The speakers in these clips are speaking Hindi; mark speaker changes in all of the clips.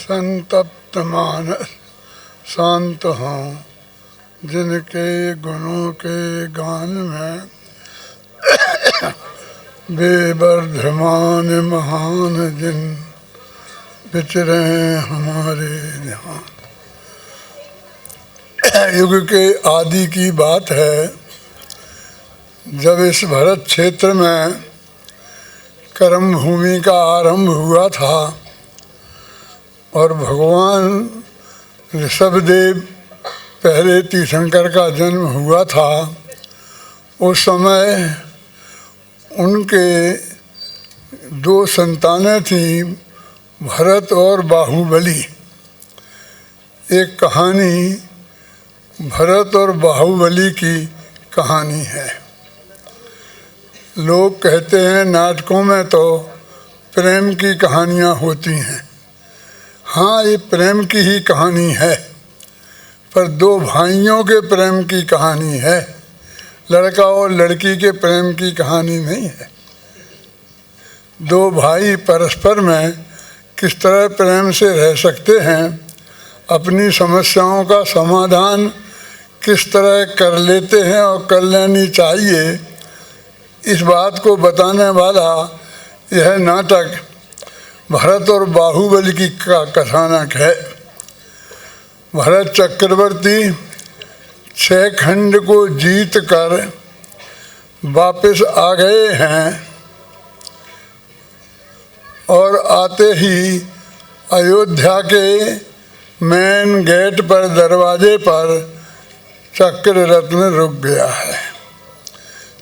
Speaker 1: संतप्त मानस शांत हों, जिनके गुणों के गान में बेवर्धमान महान जिन विचरे हमारे ध्यान। युग के आदि की बात है, जब इस भरत क्षेत्र में कर्म भूमि का आरंभ हुआ था और भगवान ऋषभदेव पहले तीर्थंकर का जन्म हुआ था। उस समय उनके दो संतानें थीं, भरत और बाहुबली। एक कहानी भरत और बाहुबली की कहानी है। लोग कहते हैं नाटकों में तो प्रेम की कहानियाँ होती हैं। हाँ, ये प्रेम की ही कहानी है, पर दो भाइयों के प्रेम की कहानी है, लड़का और लड़की के प्रेम की कहानी नहीं है। दो भाई परस्पर में किस तरह प्रेम से रह सकते हैं, अपनी समस्याओं का समाधान किस तरह कर लेते हैं और कर लेनी चाहिए, इस बात को बताने वाला यह नाटक भरत और बाहुबली की कथानक है। भरत चक्रवर्ती 6 खंड को जीत कर वापस आ गए हैं और आते ही अयोध्या के मेन गेट पर दरवाजे पर चक्र रत्न रुक गया है।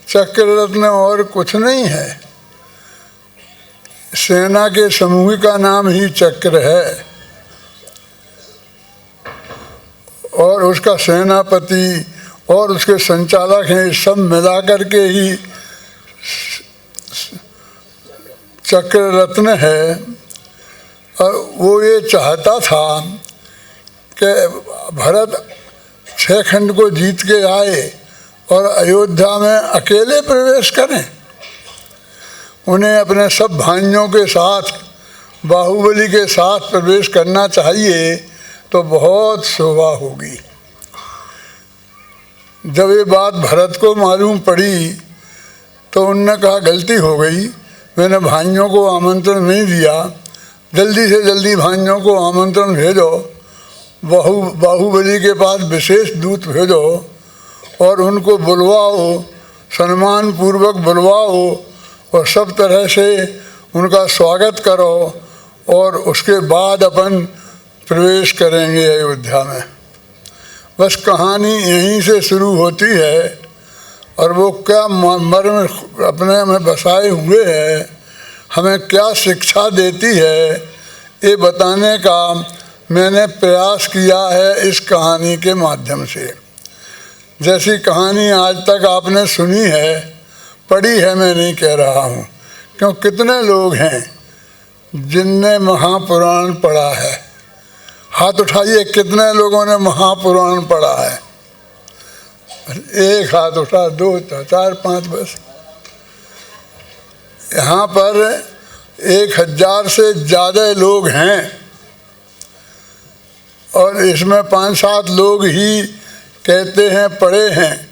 Speaker 1: चक्र रत्न और कुछ नहीं है, सेना के समूह का नाम ही चक्र है और उसका सेनापति और उसके संचालक हैं, सब मिलाकर के ही चक्र रत्न है। और वो ये चाहता था कि भरत 6 खंड को जीत के आए और अयोध्या में अकेले प्रवेश करें। उन्हें अपने सब भाइयों के साथ, बाहुबली के साथ प्रवेश करना चाहिए तो बहुत शोभा होगी। जब ये बात भरत को मालूम पड़ी तो उनने कहा गलती हो गई, मैंने भाइयों को आमंत्रण नहीं दिया, जल्दी से जल्दी भाइयों को आमंत्रण भेजो, बाहुबली के पास विशेष दूत भेजो और उनको बुलवाओ, सम्मान पूर्वक बुलवाओ और सब तरह से उनका स्वागत करो और उसके बाद अपन प्रवेश करेंगे अयोध्या में। बस कहानी यहीं से शुरू होती है और वो क्या मर्म अपने में बसाए हुए है, हमें क्या शिक्षा देती है, ये बताने का मैंने प्रयास किया है इस कहानी के माध्यम से। जैसी कहानी आज तक आपने सुनी है, पढ़ी है, मैं नहीं कह रहा हूँ, क्यों कितने लोग हैं जिनने महापुराण पढ़ा है? हाथ उठाइए, कितने लोगों ने महापुराण पढ़ा है? एक हाथ उठा, 2, 4, 5 बस। यहाँ पर 1000 से ज़्यादा लोग हैं और इसमें 5-7 लोग ही कहते हैं पढ़े हैं,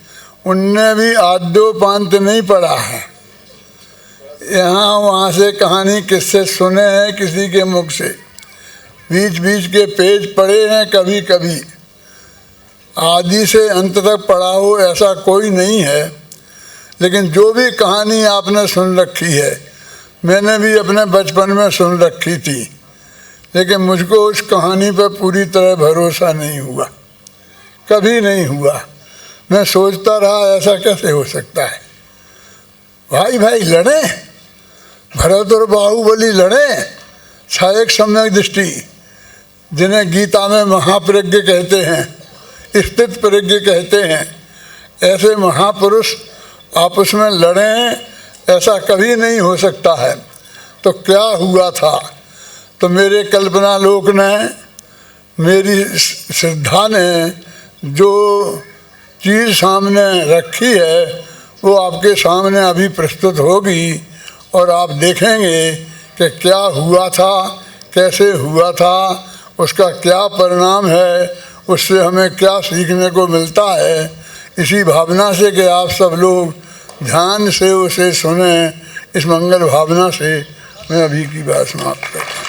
Speaker 1: उनने भी आद्योपांत नहीं पढ़ा है। यहाँ वहाँ से कहानी किससे सुने हैं, किसी के मुख से, बीच बीच के पेज पढ़े हैं कभी कभी, आदि से अंत तक पढ़ा हो ऐसा कोई नहीं है। लेकिन जो भी कहानी आपने सुन रखी है, मैंने भी अपने बचपन में सुन रखी थी, लेकिन मुझको उस कहानी पर पूरी तरह भरोसा नहीं हुआ, कभी नहीं हुआ। मैं सोचता रहा ऐसा कैसे हो सकता है, भाई भाई लड़े, भरत और बाहुबली लड़े, छायक सम्यक दृष्टि, जिन्हें गीता में महाप्रज्ञ कहते हैं, स्थित प्रज्ञ कहते हैं, ऐसे महापुरुष आपस में लड़ें, ऐसा कभी नहीं हो सकता है। तो क्या हुआ था? तो मेरे कल्पना लोक ने, मेरी श्रद्धा ने जो चीज़ सामने रखी है वो आपके सामने अभी प्रस्तुत होगी और आप देखेंगे कि क्या हुआ था, कैसे हुआ था उसका क्या परिणाम है, उससे हमें क्या सीखने को मिलता है, इसी भावना से कि आप सब लोग ध्यान से उसे सुने, इस मंगल भावना से मैं अभी की बात समाप्त करता हूँ।